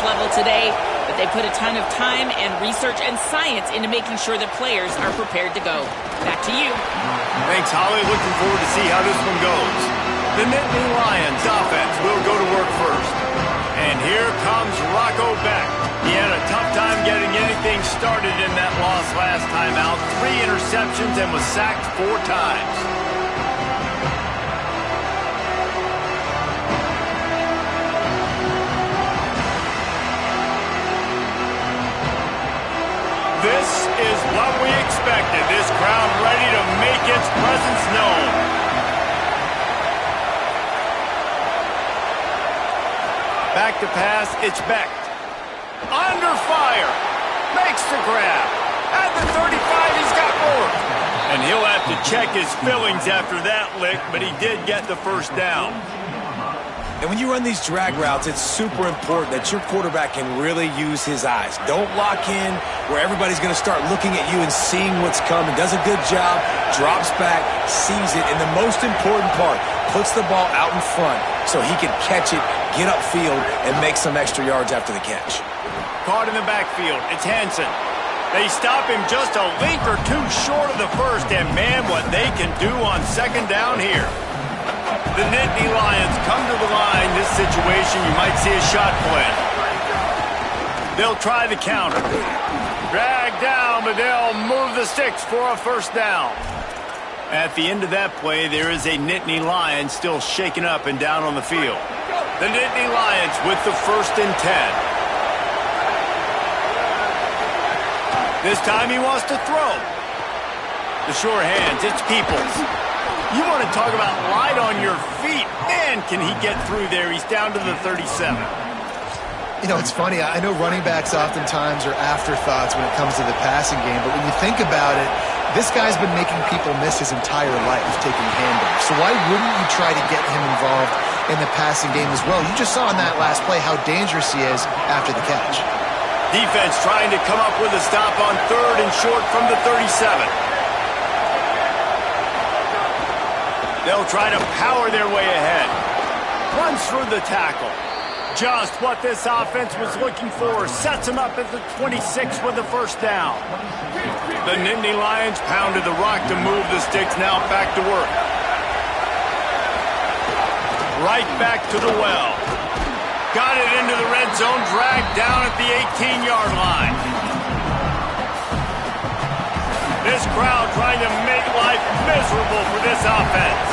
level today, but they put a ton of time and research and science into making sure that players are prepared to go. Back to you. Thanks, Holly. Looking forward to see how this one goes. The Nittany Lions offense will go to work first. And here comes Rocco Beck. He had a tough time getting anything started in that loss last time out. 3 interceptions and was sacked 4 times. This is what we expected. This crowd ready to make its presence known. Back to pass, it's Beck. Under fire. Makes the grab. At the 35, he's got more. And he'll have to check his fillings after that lick, but he did get the first down. And when you run these drag routes, it's super important that your quarterback can really use his eyes. Don't lock in where everybody's going to start looking at you and seeing what's coming. Does a good job, drops back, sees it, and the most important part, puts the ball out in front so he can catch it, get upfield, and make some extra yards after the catch. Caught in the backfield, it's Hansen. They stop him just a link or two short of the first, and man, what they can do on second down here. The Nittany Lions come to the line. This situation, you might see a shot play. They'll try the counter. Drag down, but they'll move the sticks for a first down. At the end of that play, there is a Nittany Lion still shaken up and down on the field. The Nittany Lions with the 1st and 10. This time he wants to throw. The sure hands, it's Peoples. You want to talk about light on your feet. Man, can he get through there. He's down to the 37. You know, it's funny. I know running backs oftentimes are afterthoughts when it comes to the passing game, but when you think about it, this guy's been making people miss his entire life taking handoffs. So why wouldn't you try to get him involved in the passing game as well? You just saw in that last play how dangerous he is after the catch. Defense trying to come up with a stop on 3rd and short from the 37. They'll try to power their way ahead. Runs through the tackle. Just what this offense was looking for. Sets him up at the 26 with the first down. The Nittany Lions pounded the rock to move the sticks. Now back to work. Right back to the well. Got it into the red zone. Dragged down at the 18-yard line. This crowd trying to make life miserable for this offense.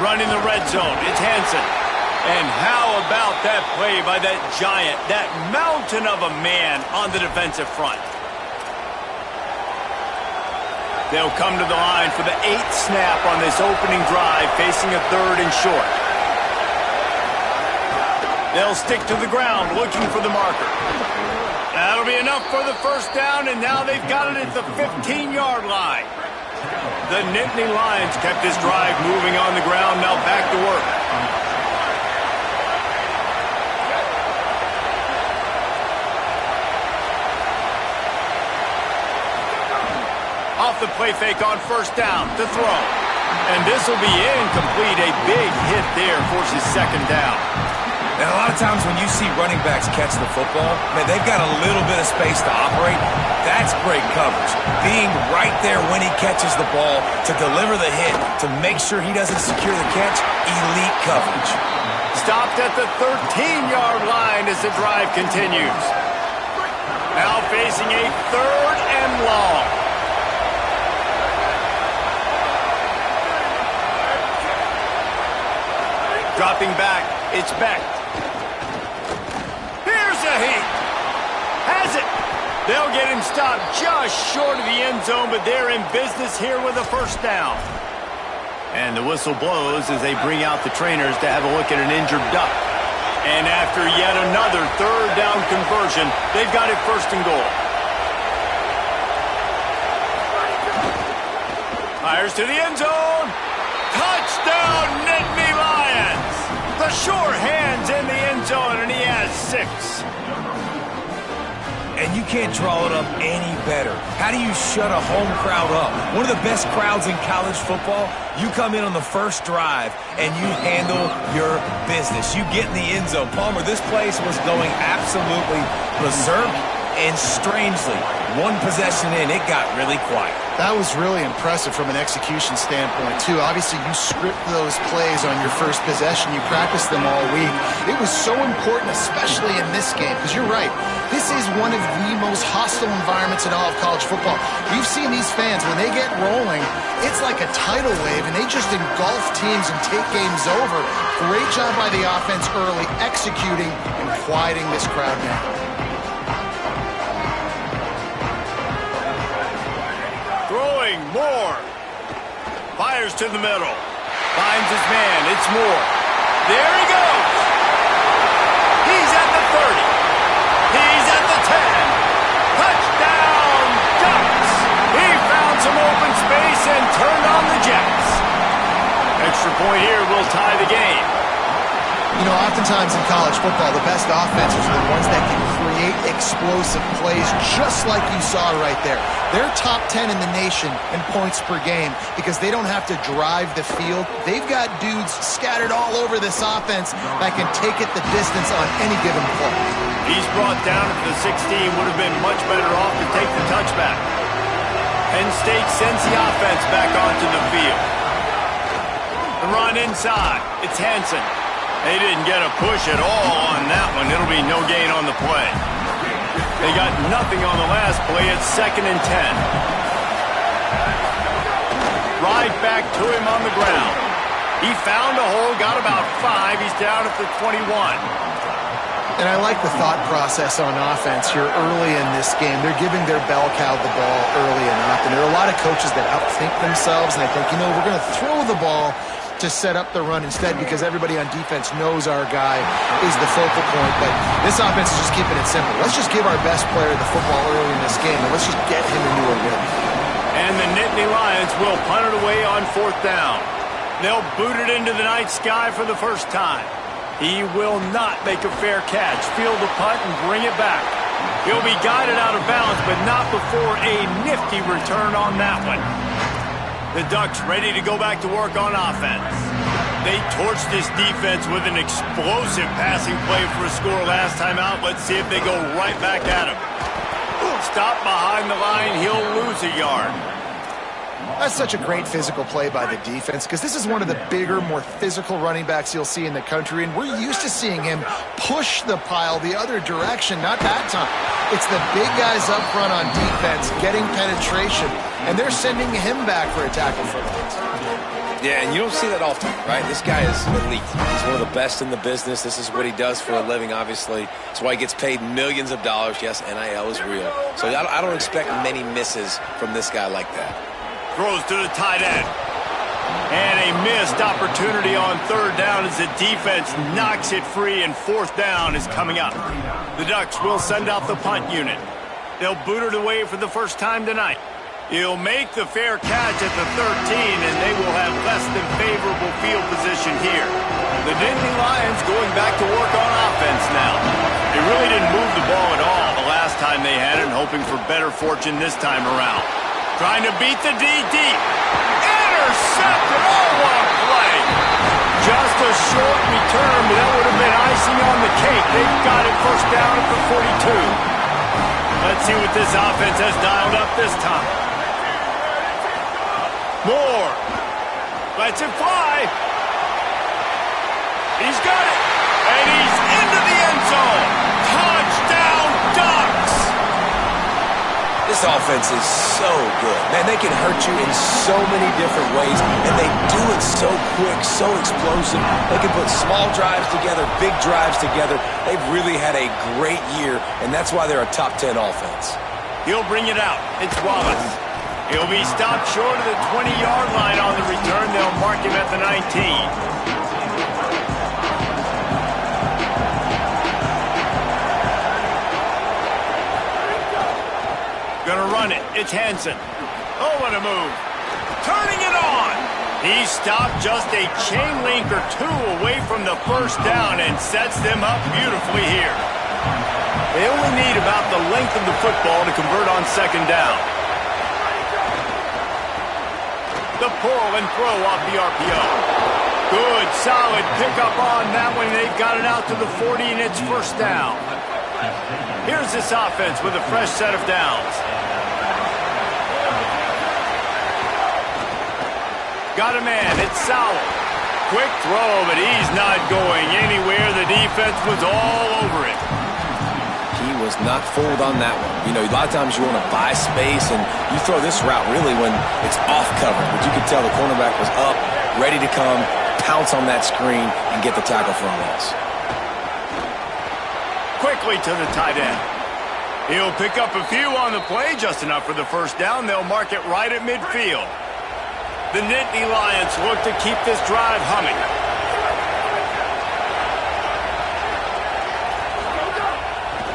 Running the red zone, it's Hansen. And how about that play by that giant, that mountain of a man on the defensive front? They'll come to the line for the 8th snap on this opening drive, facing a 3rd and short. They'll stick to the ground, looking for the marker. That'll be enough for the first down, and now they've got it at the 15-yard line. The Nittany Lions kept this drive moving on the ground, now back to work. Off the play fake on first down to throw. And this will be incomplete. A big hit there forces second down. And a lot of times when you see running backs catch the football, man, they've got a little bit of space to operate. That's great coverage. Being right there when he catches the ball to deliver the hit, to make sure he doesn't secure the catch, elite coverage. Stopped at the 13-yard line as the drive continues. Now facing a 3rd and long. Dropping back, it's Beck. Here's a heat. Has it. They'll get him stopped just short of the end zone, but they're in business here with a first down. And the whistle blows as they bring out the trainers to have a look at an injured duck. And after yet another 3rd down conversion, they've got it 1st and goal. Fires to the end zone. Touchdown, Nittany Lions. The sure hands in the end zone, and he has 6. and you can't draw it up any better. How do you shut a home crowd up? One of the best crowds in college football. You come in on the first drive, and you handle your business. You get in the end zone. Palmer, this place was going absolutely berserk, and strangely, one possession in, it got really quiet. That was really impressive from an execution standpoint, too. Obviously, you script those plays on your first possession. You practice them all week. It was so important, especially in this game, because you're right. This is one of the most hostile environments in all of college football. You've seen these fans, when they get rolling, it's like a tidal wave, and they just engulf teams and take games over. Great job by the offense early, executing and quieting this crowd down. Moore fires to the middle, finds his man. It's Moore. There he goes. He's at the 30. He's at the 10. Touchdown, Ducks. He found some open space and turned on the Jets. Extra point here will tie the game. You know, oftentimes in college football, the best offenses are the ones that can create explosive plays, just like you saw right there. They're top 10 in the nation in points per game because they don't have to drive the field. They've got dudes scattered all over this offense that can take it the distance on any given play. He's brought down at the 16, would have been much better off to take the touchback. Penn State sends the offense back onto the field. The run inside. It's Hansen. They didn't get a push at all on that one. It'll be no gain on the play. They got nothing on the last play. It's 2nd and 10. Right back to him on the ground. He found a hole, got about 5. He's down at the 21. And I like the thought process on offense here early in this game. They're giving their bell cow the ball early enough. And there are a lot of coaches that outthink themselves, and they think, you know, we're going to throw the ball to set up the run instead because everybody on defense knows our guy is the focal point. But this offense is just keeping it simple. Let's just give our best player the football early in this game, and let's just get him into a rhythm. And the Nittany Lions will punt it away on 4th down. They'll boot it into the night sky for the first time. He will not make a fair catch. Field the punt and bring it back. He'll be guided out of bounds, but not before a nifty return on that one. The Ducks ready to go back to work on offense. They torched this defense with an explosive passing play for a score last time out. Let's see if they go right back at him. Stop behind the line. He'll lose a yard. That's such a great physical play by the defense because this is one of the bigger, more physical running backs you'll see in the country, and we're used to seeing him push the pile the other direction, not that time. It's the big guys up front on defense getting penetration, and they're sending him back for a tackle for loss. Yeah, and you don't see that often, right? This guy is elite. He's one of the best in the business. This is what he does for a living, obviously. That's why he gets paid millions of dollars. Yes, NIL is real. So I don't expect many misses from this guy like that. Throws to the tight end. And a missed opportunity on 3rd down as the defense knocks it free, and 4th down is coming up. The Ducks will send out the punt unit. They'll boot it away for the first time tonight. He'll make the fair catch at the 13, and they will have less than favorable field position here. The Nittany Lions going back to work on offense now. They really didn't move the ball at all the last time they had it, and hoping for better fortune this time around. Trying to beat the D deep. Intercepted. Oh, what a play. Just a short return, but that would have been icing on the cake. They've got it 1st down at the 42. Let's see what this offense has dialed up this time. Moore lets it fly. He's got it. And he's into the end zone. Touchdown, Ducks. This offense is so good. Man, they can hurt you in so many different ways, and they do it so quick, so explosive. They can put small drives together, big drives together. They've really had a great year, and that's why they're a top 10 offense. He'll bring it out. It's Wallace. He'll be stopped short of the 20-yard line on the return. They'll mark him at the 19. Gonna run it. It's Hansen. Oh, what a move. Turning it on. He stopped just a chain link or two away from the 1st down and sets them up beautifully here. They only need about the length of the football to convert on second down. The pull and throw off the RPO. Good, solid pickup on that one. They've got it out to the 40, and it's first down. Here's this offense with a fresh set of downs. Got a man, it's Sowell. Quick throw, but he's not going anywhere. The defense was all over it. He was not fooled on that one. You know, a lot of times you want to buy space, and you throw this route really when it's off cover. But you could tell the cornerback was up, ready to come, pounce on that screen, and get the tackle for a loss. Quickly to the tight end. He'll pick up a few on the play, just enough for the first down. They'll mark it right at midfield. The Nittany Lions look to keep this drive humming.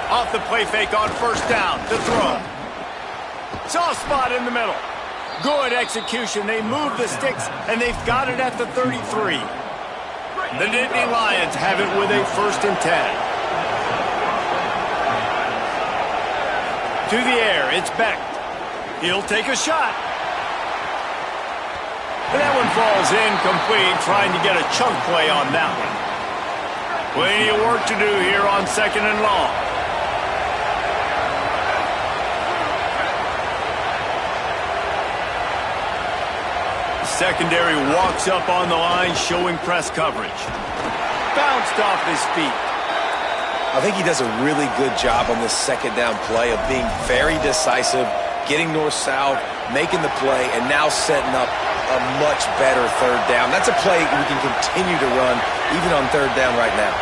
Off the play fake on first down to throw. Soft spot in the middle. Good execution. They move the sticks, and they've got it at the 33. The Nittany Lions have it with a 1st and 10. To the air, it's Beck. He'll take a shot. And that one falls incomplete, trying to get a chunk play on that one. Plenty of work to do here on second and long. Secondary walks up on the line, showing press coverage. Bounced off his feet. I think he does a really good job on this second down play of being very decisive, getting north-south, making the play, and now setting up a much better third down. That's a play we can continue to run even on third down right now.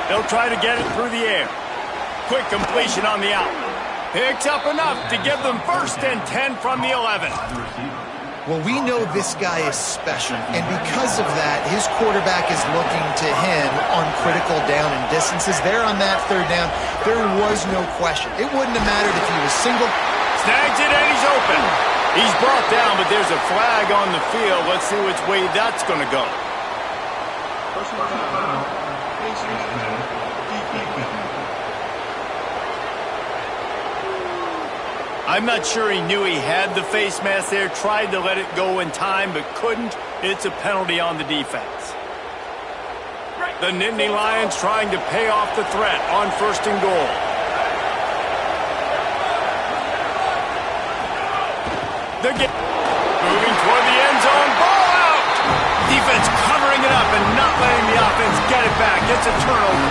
They'll try to get it through the air. Quick completion on the out. Picks up enough to give them 1st and 10 from the 11. Well, we know this guy is special, and because of that, his quarterback is looking to him on critical down and distances. There on that third down, there was no question. It wouldn't have mattered if he was single. Snags it, and he's open. He's brought down, but there's a flag on the field. Let's see which way that's going to go. I'm not sure he knew he had the face mask there, tried to let it go in time, but couldn't. It's a penalty on the defense. The Nittany Lions trying to pay off the threat on 1st and goal. They're moving toward the end zone. Ball out! Defense covering it up and not letting the offense get it back. It's a turnover.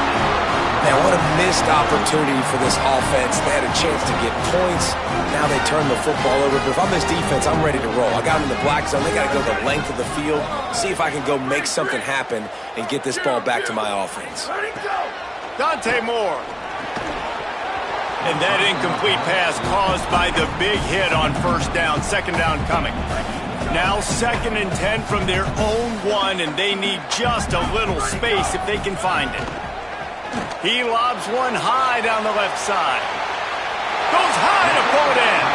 Man, what a missed opportunity for this offense. They had a chance to get points. Now they turn the football over. But if I'm this defense, I'm ready to roll. I got them in the black zone. They got to go the length of the field, see if I can go make something happen and get this ball back to my offense. Dante Moore. And that incomplete pass caused by the big hit on first down. Second down coming. Now 2nd and 10 from their own 1, and they need just a little space if they can find it. He lobs one high down the left side. Goes high to pull it in.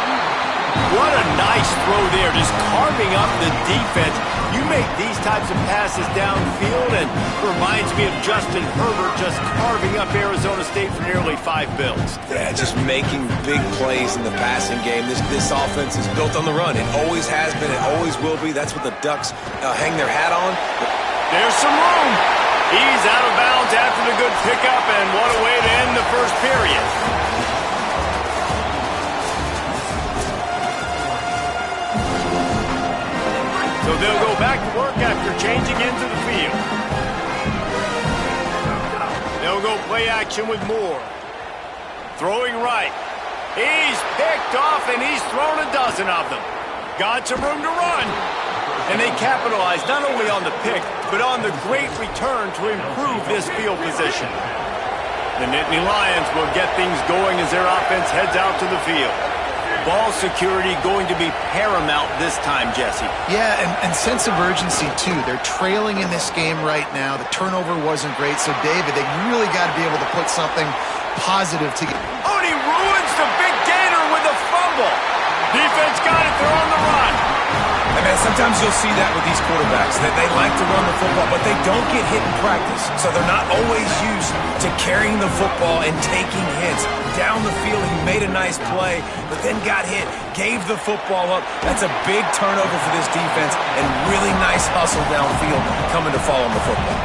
What a nice throw there, just carving up the defense. You make these types of passes downfield, and reminds me of Justin Herbert just carving up Arizona State for nearly 5 bills. Yeah, just making big plays in the passing game. This offense is built on the run. It always has been. It always will be. That's what the Ducks hang their hat on. There's some room. He's out of bounds after the good pickup, and what a way to end the first period. So they'll go back to work after changing into the field. They'll go play action with Moore. Throwing right. He's picked off, and he's thrown a dozen of them. Got some room to run. And they capitalize not only on the pick, but on the great return to improve this field position. The Nittany Lions will get things going as their offense heads out to the field. Ball security going to be paramount this time, Jesse. Yeah, and sense of urgency, too. They're trailing in this game right now. The turnover wasn't great, so, David, they really got to be able to put something positive together. Oh, and he ruins the big gainer with a fumble. Defense got it. They're on the run. I mean, sometimes you'll see that with these quarterbacks, that they like to run the football, but they don't get hit in practice. So they're not always used to carrying the football and taking hits. Down the field, he made a nice play, but then got hit, gave the football up. That's a big turnover for this defense, and really nice hustle downfield coming to fall on the football.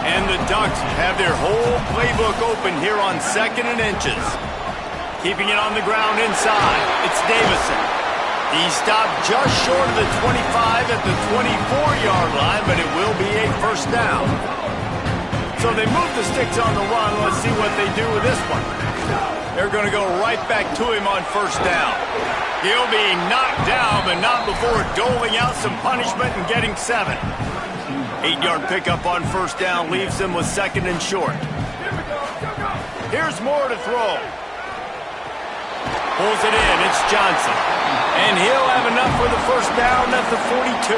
And the Ducks have their whole playbook open here on 2nd and inches. Keeping it on the ground inside, it's Davison. He stopped just short of the 25 at the 24-yard line, but it will be a first down. So they move the sticks on the run. Let's see what they do with this one. They're going to go right back to him on first down. He'll be knocked down, but not before doling out some punishment and getting 7. 8-yard pickup on first down leaves him with 2nd and short. Here's Moore to throw. Pulls it in. It's Johnson. And he'll have enough for the first down at the 42.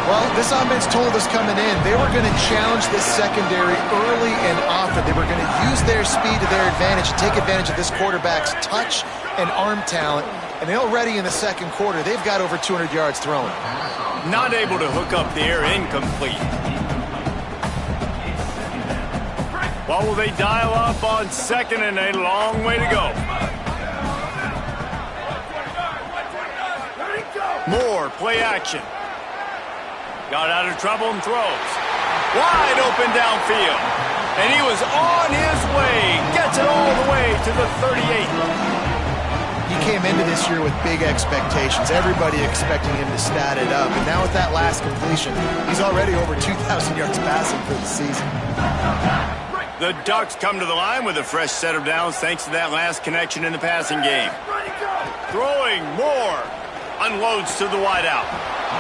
Well, this offense told us coming in they were going to challenge this secondary early and often. They were going to use their speed to their advantage and take advantage of this quarterback's touch and arm talent. And already in the second quarter, they've got over 200 yards throwing. Not able to hook up the air, incomplete. What will they dial up on 2nd and a long way to go? Moore, play action. Got out of trouble and throws. Wide open downfield. And he was on his way. Gets it all the way to the 38. He came into this year with big expectations. Everybody expecting him to stat it up. And now with that last completion, he's already over 2,000 yards passing for the season. The Ducks come to the line with a fresh set of downs thanks to that last connection in the passing game. Throwing Moore. Unloads to the wideout.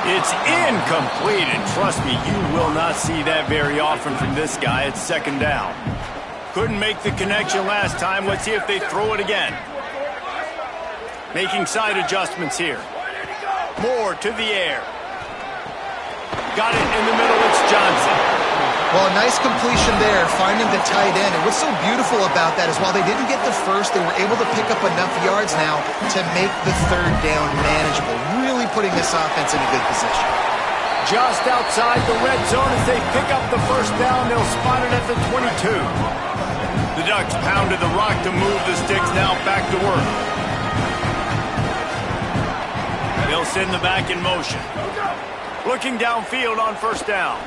It's incomplete, and trust me, you will not see that very often from this guy at 2nd down. Couldn't make the connection last time. Let's see if they throw it again. Making side adjustments here. Moore to the air. Got it in the middle. It's Johnson. Well, a nice completion there, finding the tight end. And what's so beautiful about that is while they didn't get the first, they were able to pick up enough yards now to make the 3rd down manageable, really putting this offense in a good position. Just outside the red zone as they pick up the first down. They'll spot it at the 22. The Ducks pounded the rock to move the sticks, now back to work. They'll send the back in motion. Looking downfield on first down.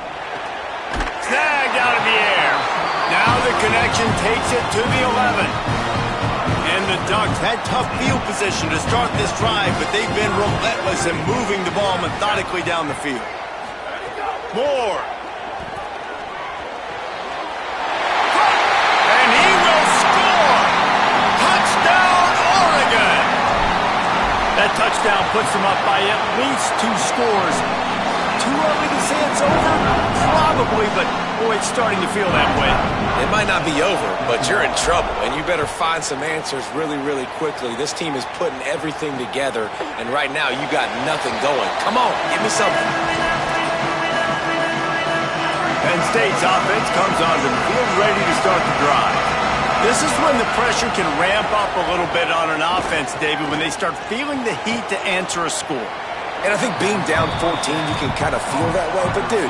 Snagged out of the air. Now the connection takes it to the 11. And the Ducks had tough field position to start this drive, but they've been relentless in moving the ball methodically down the field. Moore. And he will score. Touchdown, Oregon. That touchdown puts them up by at least 2 scores. Too early to say it's over? Probably, but boy, it's starting to feel that way. It might not be over, but you're in trouble, and you better find some answers really, really quickly. This team is putting everything together, and right now you got nothing going. Come on, give me something. Penn State's offense comes onto the field ready to start the drive. This is when the pressure can ramp up a little bit on an offense, David, when they start feeling the heat to answer a score. And I think being down 14, you can kind of feel that way. But, dude,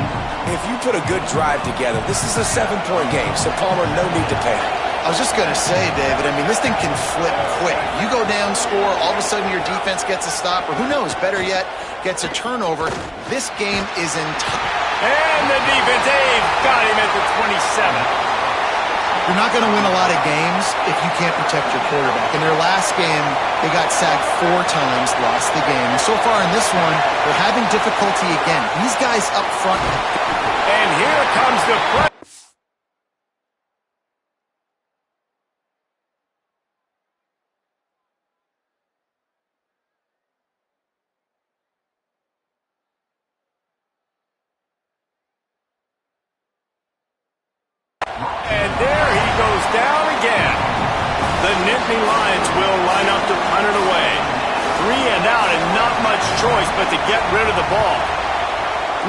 if you put a good drive together, this is a 7-point game, so Palmer, no need to panic. I was just going to say, David, I mean, this thing can flip quick. You go down, score, all of a sudden your defense gets a stop, or who knows, better yet, gets a turnover. This game is in time. And the defense, Dave, got him at the 27. You're not going to win a lot of games if you can't protect your quarterback. In their last game, they got sacked 4 times, lost the game. And so far in this one, they're having difficulty again. These guys up front. And here comes the play. And there he goes down again. The Nittany Lions will line up to punt it away. 3 and out and not much choice but to get rid of the ball.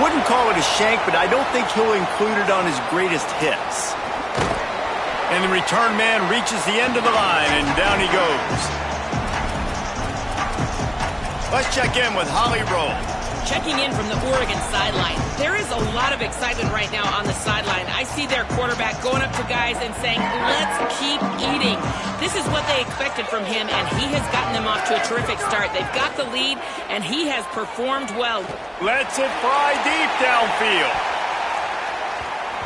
Wouldn't call it a shank, but I don't think he'll include it on his greatest hits. And the return man reaches the end of the line, and down he goes. Let's check in with Holly Rowe. Checking in from the Oregon sideline. There is a lot of excitement right now on the sideline. I see their quarterback going up to guys and saying, let's keep eating. This is what they expected from him, and he has gotten them off to a terrific start. They've got the lead, and he has performed well. Lets it fly deep downfield.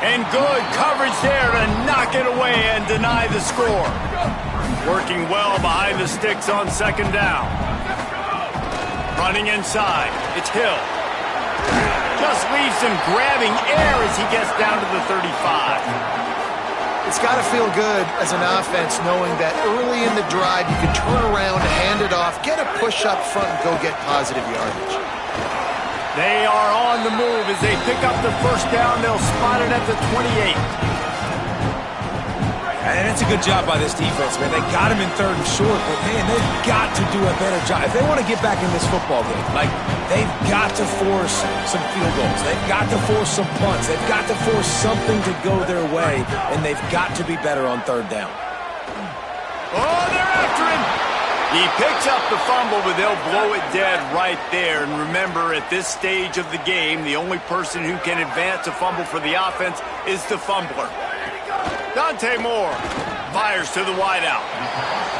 And good coverage there to knock it away and deny the score. Working well behind the sticks on second down. Running inside. It's Hill. Just leaves him grabbing air as he gets down to the 35. It's got to feel good as an offense knowing that early in the drive you can turn around, hand it off, get a push up front, and go get positive yardage. They are on the move as they pick up the first down. They'll spot it at the 28. And it's a good job by this defense, man. They got him in 3rd and short, but, man, they've got to do a better job. If they want to get back in this football game, like, they've got to force some field goals. They've got to force some punts. They've got to force something to go their way, and they've got to be better on 3rd down. Oh, they're after him. He picks up the fumble, but they'll blow it dead right there. And remember, at this stage of the game, the only person who can advance a fumble for the offense is the fumbler. Dante Moore fires to the wideout.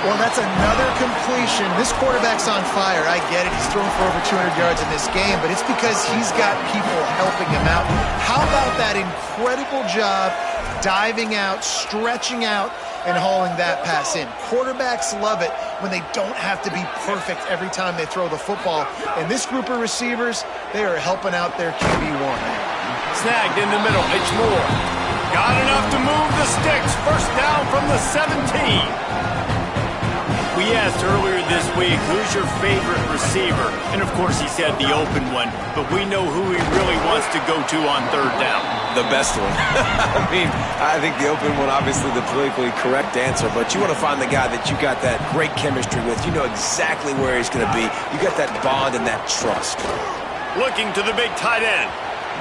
Well, that's another completion. This quarterback's on fire. I get it. He's thrown for over 200 yards in this game, but it's because he's got people helping him out. How about that incredible job diving out, stretching out, and hauling that pass in? Quarterbacks love it when they don't have to be perfect every time they throw the football. And this group of receivers, they are helping out their QB1. Snagged in the middle. It's Moore. Got enough to move the sticks. First down from the 17. We asked earlier this week, who's your favorite receiver? And, of course, he said the open one. But we know who he really wants to go to on 3rd down. The best one. I mean, I think the open one, obviously the politically correct answer, but you want to find the guy that you got that great chemistry with. You know exactly where he's going to be. You got that bond and that trust. Looking to the big tight end.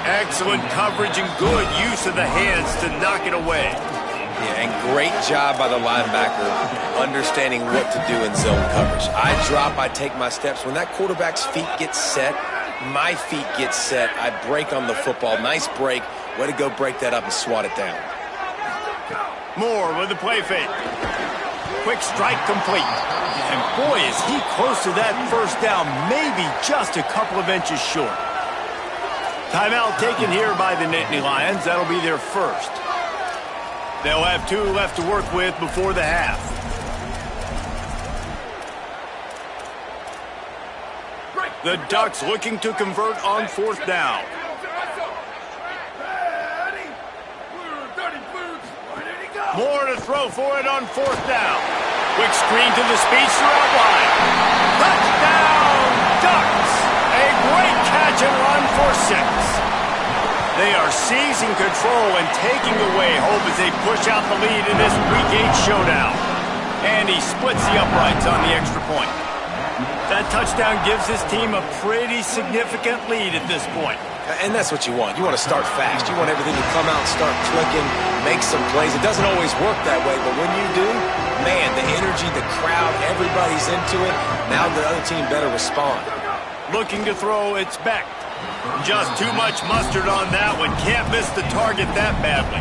Excellent coverage and good use of the hands to knock it away. Yeah, and great job by the linebacker understanding what to do in zone coverage. I drop, I take my steps. When that quarterback's feet get set, my feet get set. I break on the football. Nice break. Way to go break that up and swat it down. Moore with the play fake. Quick strike complete. And boy, is he close to that first down, maybe just a couple of inches short. Timeout taken here by the Nittany Lions. That'll be their first. They'll have 2 left to work with before the half. The Ducks looking to convert on 4th down. More to throw for it on 4th down. Quick screen to the speedster out wide. Touchdown, Ducks! A great catch and run for 6. They are seizing control and taking away hope as they push out the lead in this Week 8 showdown. And he splits the uprights on the extra point. That touchdown gives his team a pretty significant lead at this point. And that's what you want. You want to start fast. You want everything to come out and start clicking, make some plays. It doesn't always work that way, but when you do, man, the energy, the crowd, everybody's into it. Now the other team better respond. Looking to throw, it's Beck. Just too much mustard on that one. Can't miss the target that badly.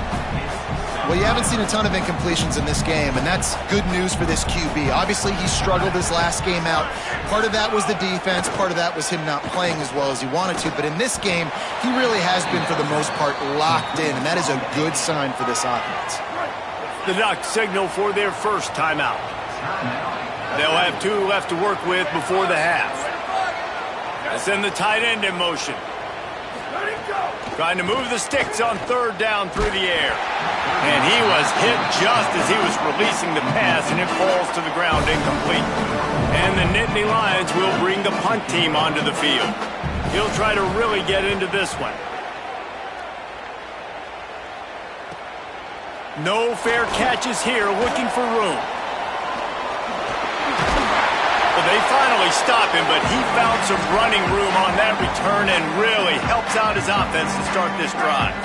Well, you haven't seen a ton of incompletions in this game, and that's good news for this QB. Obviously, he struggled his last game out. Part of that was the defense. Part of that was him not playing as well as he wanted to. But in this game, he really has been, for the most part, locked in, and that is a good sign for this offense. The Ducks signal for their first timeout. They'll have 2 left to work with before the half. Send the tight end in motion. Trying to move the sticks on 3rd down through the air. And he was hit just as he was releasing the pass, and it falls to the ground incomplete. And the Nittany Lions will bring the punt team onto the field. He'll try to really get into this one. No fair catches here, looking for room. Well, they finally stop him, but he found some running room on that return and really helps out his offense to start this drive.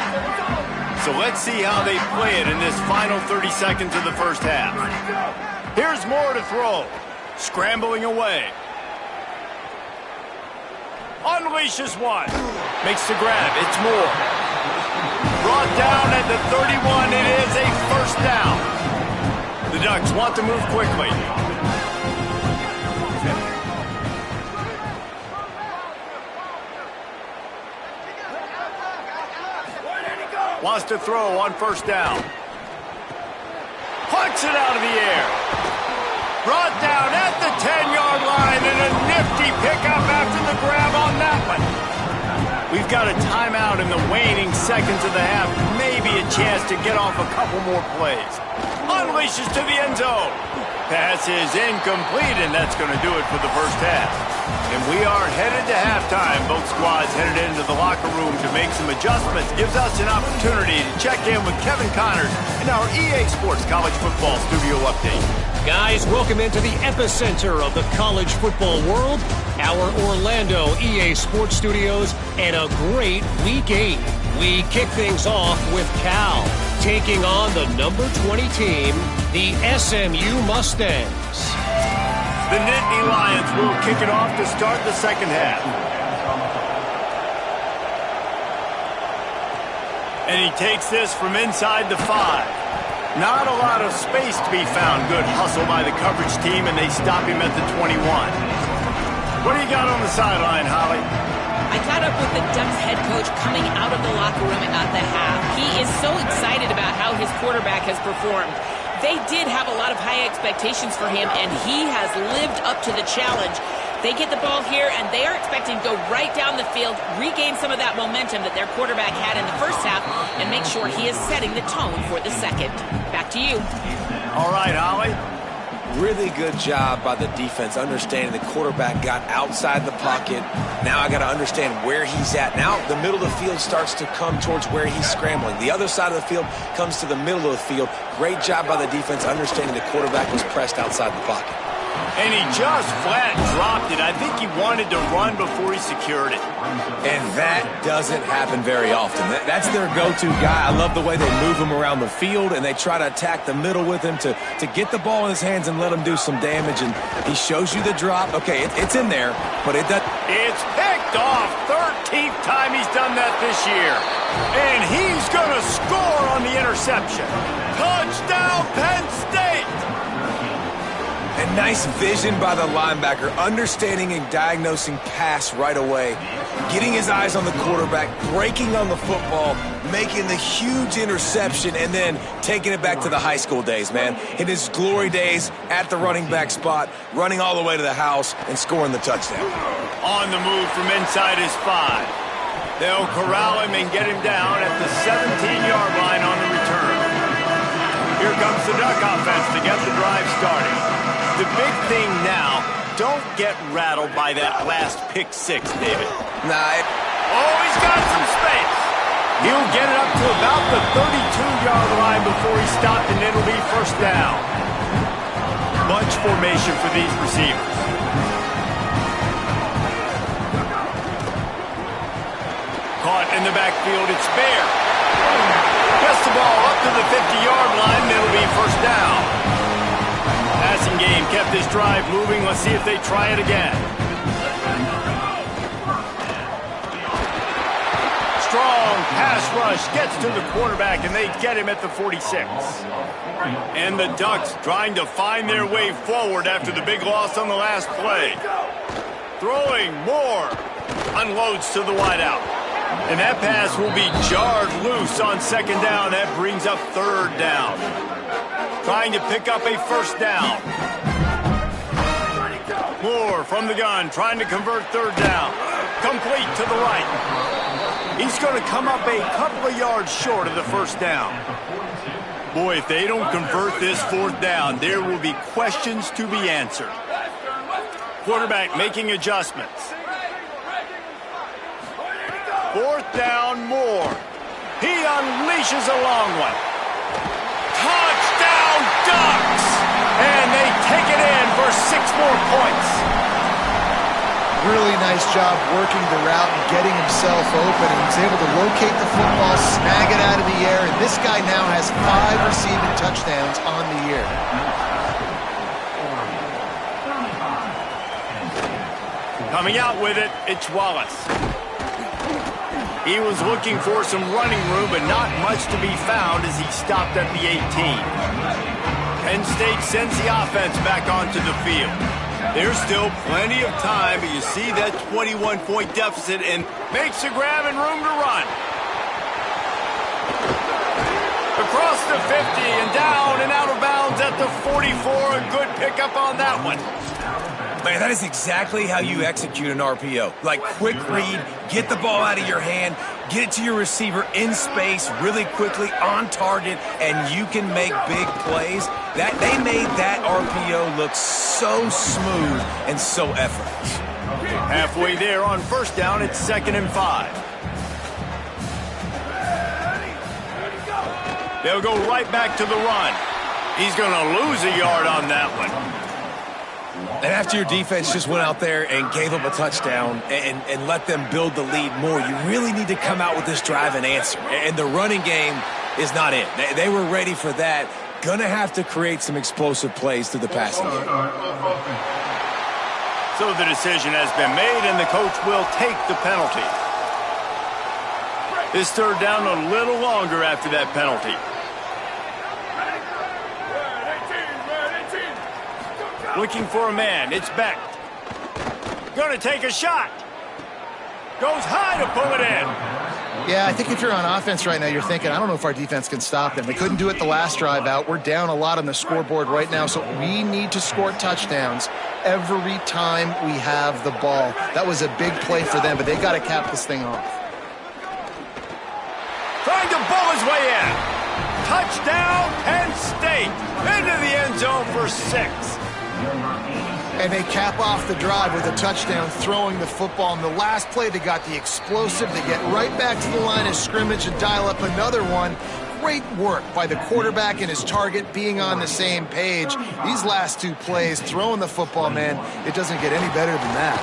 So let's see how they play it in this final 30 seconds of the first half. Here's Moore to throw. Scrambling away. Unleashes one. Makes the grab. It's Moore. Brought down at the 31. It is a first down. The Ducks want to move quickly. Wants to throw on first down. Punts it out of the air. Brought down at the 10-yard line, and a nifty pickup after the grab on that one. We've got a timeout in the waning seconds of the half. Maybe a chance to get off a couple more plays. Unleashes to the end zone. Pass is incomplete, and that's going to do it for the first half. And we are headed to halftime. Both squads headed into the locker room to make some adjustments. Gives us an opportunity to check in with Kevin Connors in our EA Sports College Football Studio Update. Guys, welcome into the epicenter of the college football world, our Orlando EA Sports Studios, and a great Week 8. We kick things off with Cal, taking on the number 20 team, the SMU Mustangs. The Nittany Lions will kick it off to start the second half. And he takes this from inside the 5. Not a lot of space to be found. Good hustle by the coverage team, and they stop him at the 21. What do you got on the sideline, Holly? I caught up with the Ducks head coach coming out of the locker room at the half. He is so excited about how his quarterback has performed. They did have a lot of high expectations for him, and he has lived up to the challenge. They get the ball here, and they are expecting to go right down the field, regain some of that momentum that their quarterback had in the first half, and make sure he is setting the tone for the second. Back to you. All right, Holly. Really good job by the defense understanding the quarterback got outside the pocket. Now I got to understand where he's at. Now the middle of the field starts to come towards where he's scrambling. The other side of the field comes to the middle of the field. Great job by the defense understanding the quarterback was pressed outside the pocket. And he just flat dropped it. I think he wanted to run before he secured it. And that doesn't happen very often. That's their go-to guy. I love the way they move him around the field, and they try to attack the middle with him to get the ball in his hands and let him do some damage. And he shows you the drop. Okay, it's in there, but it doesn't. It's picked off. 13th time he's done that this year. And he's going to score on the interception. Touchdown, Penn State! And nice vision by the linebacker, understanding and diagnosing pass right away, getting his eyes on the quarterback, breaking on the football, making the huge interception, and then taking it back to the high school days, man. In his glory days at the running back spot, running all the way to the house and scoring the touchdown. On the move from inside his 5. They'll corral him and get him down at the 17-yard line on the return. Here comes the Duck offense to get the drive started. The big thing now, don't get rattled by that last pick 6, David. Oh, he's got some space. He'll get it up to about the 32-yard line before he's stopped, and it'll be first down. Bunch formation for these receivers. Caught in the backfield, it's Bear. Gets the ball up to the 50-yard line, and it'll be first down. Passing game kept this drive moving. Let's see if they try it again. Strong pass rush gets to the quarterback, and they get him at the 46. And the Ducks trying to find their way forward after the big loss on the last play. Throwing more. Unloads to the wideout. And that pass will be jarred loose on second down. That brings up third down. Trying to pick up a first down. Moore from the gun, trying to convert third down. Complete to the right. He's going to come up a couple of yards short of the first down. Boy, if they don't convert this fourth down, there will be questions to be answered. Quarterback making adjustments. Fourth down, Moore. He unleashes a long one. Touchdown, Ducks! And they take it in for 6 more points. Really nice job working the route and getting himself open. And he's able to locate the football, snag it out of the air, and this guy now has 5 receiving touchdowns on the year. Coming out with it, it's Wallace. He was looking for some running room, but not much to be found as he stopped at the 18. Penn State sends the offense back onto the field. There's still plenty of time, but you see that 21-point deficit and makes a grab and room to run. Across the 50 and down and out of bounds at the 44. A good pickup on that one. Man, that is exactly how you execute an RPO. Like, quick read, get the ball out of your hand, get it to your receiver in space really quickly, on target, and you can make big plays. They made that RPO look so smooth and so effortless. Halfway there on first down, it's 2nd and 5. They'll go right back to the run. He's going to lose a yard on that one. And after your defense just went out there and gave up a touchdown and let them build the lead more, you really need to come out with this drive and answer. And the running game is not it. They were ready for that. Gonna have to create some explosive plays through the passing game. So the decision has been made, and the coach will take the penalty. This third down a little longer after that penalty. Looking for a man. It's Beck. Going to take a shot. Goes high to pull it in. Yeah, I think if you're on offense right now, you're thinking, I don't know if our defense can stop them. They couldn't do it the last drive out. We're down a lot on the scoreboard right now, so we need to score touchdowns every time we have the ball. That was a big play for them, but they got to cap this thing off. Trying to bull his way in. Touchdown, Penn State. Into the end zone for 6. And they cap off the drive with a touchdown, throwing the football. In the last play, they got the explosive. They get right back to the line of scrimmage and dial up another one. Great work by the quarterback and his target being on the same page. These last 2 plays, throwing the football, man, it doesn't get any better than that.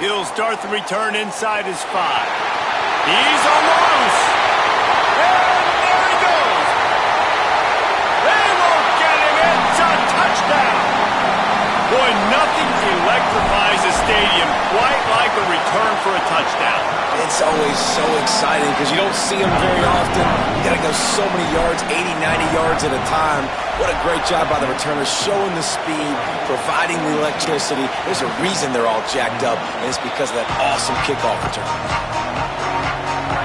He'll start the return inside his 5. He's on the loose. And there he goes. They won't get him. It's a touchdown. Boy, nothing electrifies a stadium quite like a return for a touchdown. It's always so exciting because you don't see them very often. You got to go so many yards, 80, 90 yards at a time. What a great job by the returners, showing the speed, providing the electricity. There's a reason they're all jacked up, and it's because of that awesome kickoff return.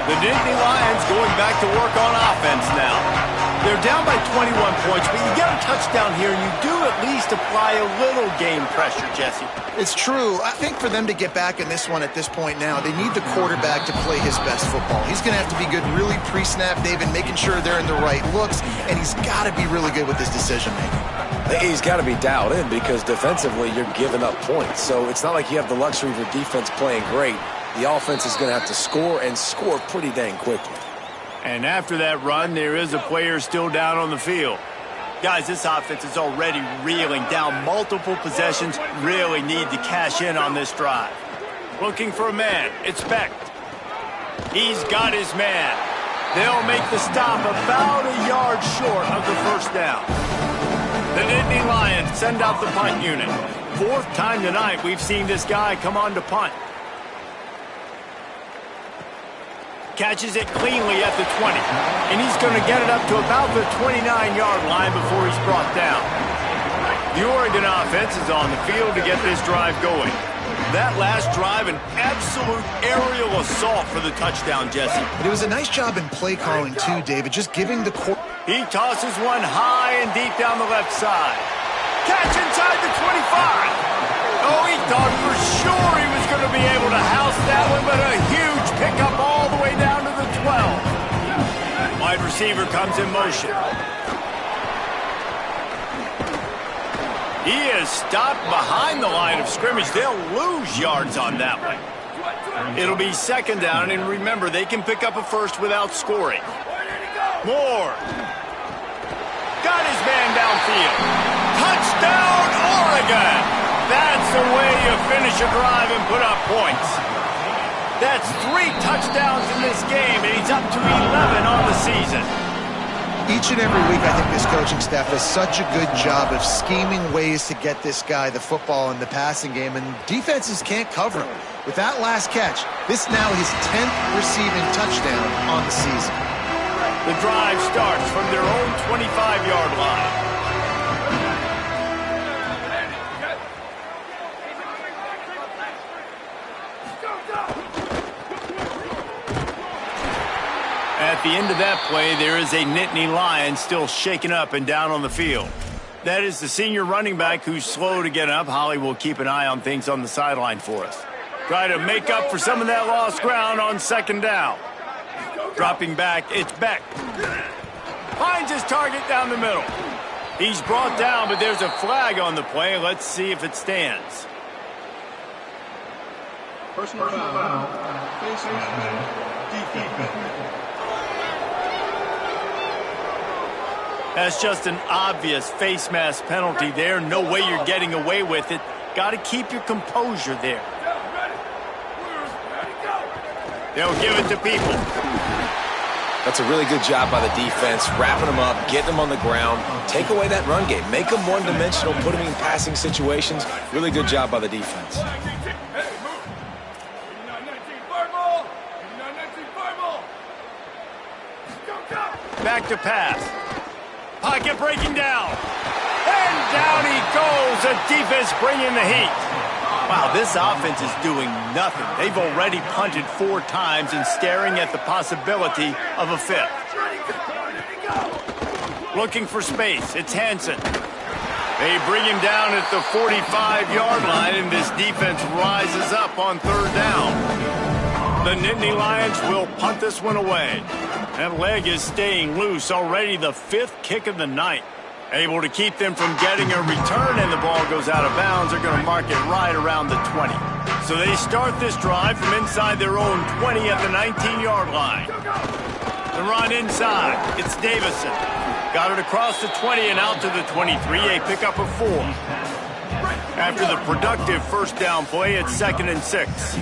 The Nittany Lions going back to work on offense now. They're down by 21 points, but you get a touchdown here, and you do at least apply a little game pressure, Jesse. It's true. I think for them to get back in this one at this point now, they need the quarterback to play his best football. He's going to have to be good really pre-snap, David, making sure they're in the right looks, and he's got to be really good with his decision-making. He's got to be dialed in because defensively you're giving up points. So it's not like you have the luxury of your defense playing great. The offense is going to have to score and score pretty dang quickly. And after that run, there is a player still down on the field. Guys, this offense is already reeling down multiple possessions. Really need to cash in on this drive. Looking for a man. It's Beck. He's got his man. They'll make the stop about a yard short of the first down. The Nittany Lions send out the punt unit. 4th time tonight we've seen this guy come on to punt. Catches it cleanly at the 20. And he's going to get it up to about the 29-yard line before he's brought down. The Oregon offense is on the field to get this drive going. That last drive, an absolute aerial assault for the touchdown, Jesse. But it was a nice job in play calling, too, David, just giving the He tosses one high and deep down the left side. Catch inside the 25. Oh, he thought for sure he was going to be able to house that one, but a huge pickup all the way down to the 12. Wide receiver comes in motion. He is stopped behind the line of scrimmage. They'll lose yards on that one. It'll be 2nd down, and remember, they can pick up a first without scoring. Moore. Got his man downfield. Touchdown, Oregon! That's the way you finish a drive and put up points. That's 3 touchdowns in this game, and he's up to 11 on the season. Each and every week, I think this coaching staff does such a good job of scheming ways to get this guy the football in the passing game, and defenses can't cover him. With that last catch, this now his 10th receiving touchdown on the season. The drive starts from their own 25-yard line. At the end of that play, there is a Nittany Lion still shaken up and down on the field. That is the senior running back who's slow to get up. Holly will keep an eye on things on the sideline for us. Try to make up for some of that lost ground on second down. Dropping back, it's Beck. Finds his target down the middle. He's brought down, but there's a flag on the play. Let's see if it stands. Personal foul, face mask, defense. That's just an obvious face mask penalty there. No way you're getting away with it. Got to keep your composure there. They'll give it to people. That's a really good job by the defense, wrapping them up, getting them on the ground. Take away that run game. Make them one-dimensional, put them in passing situations. Really good job by the defense. Back to pass. Pocket breaking down. And down he goes. The defense bringing the heat. Wow, this offense is doing nothing. They've already punted 4 times and staring at the possibility of a 5th. Looking for space. It's Hansen. They bring him down at the 45-yard line, and this defense rises up on 3rd down. The Nittany Lions will punt this one away. That leg is staying loose. Already the 5th kick of the night. Able to keep them from getting a return, and the ball goes out of bounds. They're going to mark it right around the 20. So they start this drive from inside their own 20 at the 19-yard line. The run inside. It's Davison. Got it across the 20 and out to the 23. A pickup of 4. After the productive first down play, it's 2nd and 6.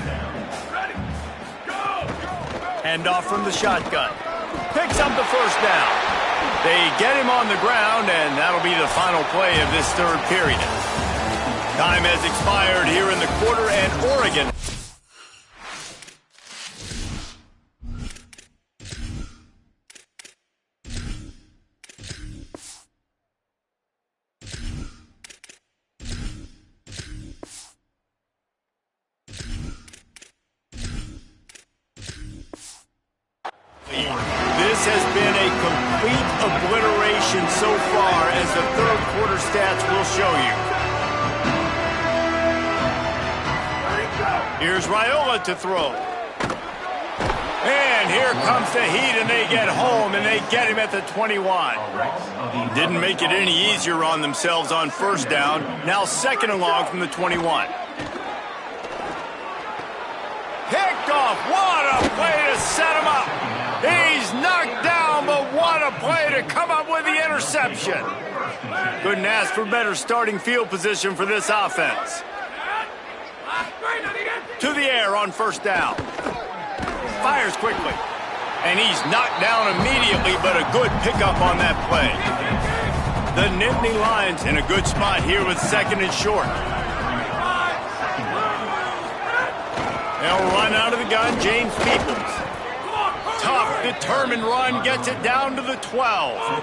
Handoff from the shotgun. Picks up the first down. They get him on the ground, and that'll be the final play of this 3rd period. Time has expired here in the quarter, and Oregon This has been a complete obliteration so far, as the 3rd quarter stats will show you. Here's Raiola to throw. And here comes the heat, and they get home, and they get him at the 21. Didn't make it any easier on themselves on 1st down. Now 2nd and long from the 21. Picked off. What a play to set him up. He's knocked down, but what a play to come up with the interception. Couldn't ask for better starting field position for this offense. To the air on 1st down. Fires quickly. And he's knocked down immediately, but a good pickup on that play. The Nittany Lions in a good spot here with 2nd and short. They'll run out of the gun. James Peoples. Tough, determined run, gets it down to the 12.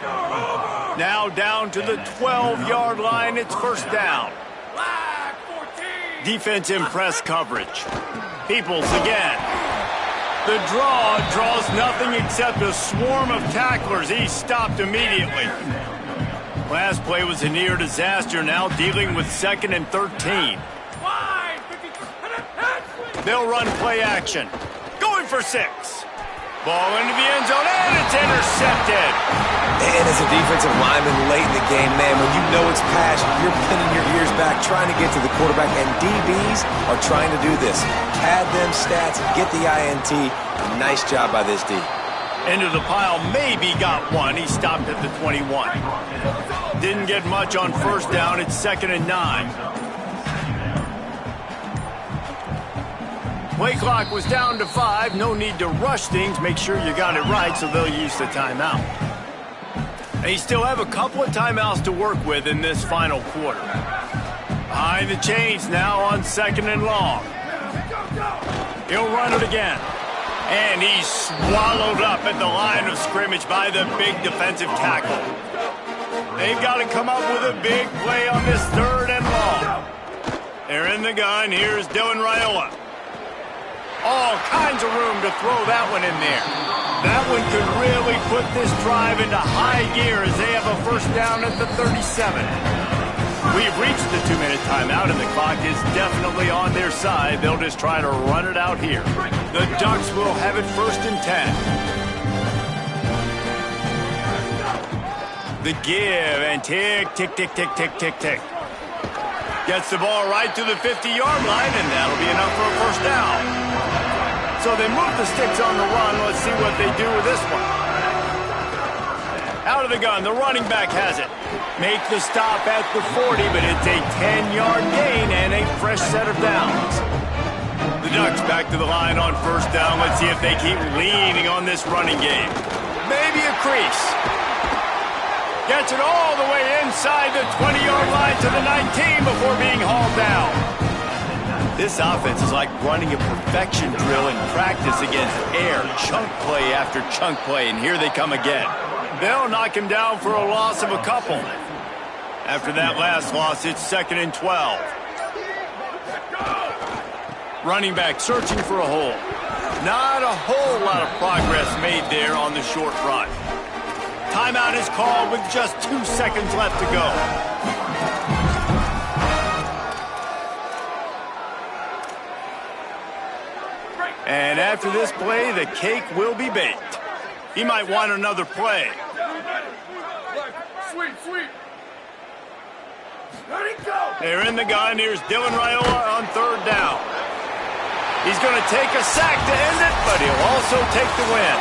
Now down to the 12-yard line. It's 1st down. Defense in press coverage. Peoples again. The draw draws nothing except a swarm of tacklers. He's stopped immediately. Last play was a near disaster, now dealing with 2nd and 13. They'll run play action. Going for 6. Ball into the end zone, and it's intercepted. And as a defensive lineman late in the game, man, when you know it's pass, you're pinning your ears back, trying to get to the quarterback, and DBs are trying to do this. Pad them stats, get the INT. Nice job by this D. Into the pile, maybe got one. He stopped at the 21. Didn't get much on 1st down. It's 2nd and 9. Play clock was down to 5. No need to rush things. Make sure you got it right, so they'll use the timeout. They still have a couple of timeouts to work with in this final quarter. Behind the chains now on 2nd and long. He'll run it again. And he's swallowed up at the line of scrimmage by the big defensive tackle. They've got to come up with a big play on this 3rd and long. They're in the gun. Here's Dylan Raiola. All kinds of room to throw that one in there. That one could really put this drive into high gear as they have a first down at the 37. We've reached the 2-minute timeout, and the clock is definitely on their side. They'll just try to run it out here. The Ducks will have it 1st and 10. The give, and tick, tick, tick, tick, tick, tick, tick. Gets the ball right to the 50-yard line, and that'll be enough for a first down. So they move the sticks on the run. Let's see what they do with this one. Out of the gun, the running back has it. Make the stop at the 40, but it's a 10-yard gain and a fresh set of downs. The Ducks back to the line on 1st down. Let's see if they keep leaning on this running game. Maybe a crease. Gets it all the way inside the 20-yard line to the 19 before being hauled down. This offense is like running a perfection drill in practice against air. Chunk play after chunk play, and here they come again. They'll knock him down for a loss of a couple. After that last loss, it's 2nd and 12. Running back searching for a hole. Not a whole lot of progress made there on the short run. Timeout is called with just 2 seconds left to go. And after this play, the cake will be baked. He might want another play. Sweet, sweet. They're in the gun. Here's Dylan Raiola on 3rd down. He's going to take a sack to end it, but he'll also take the win.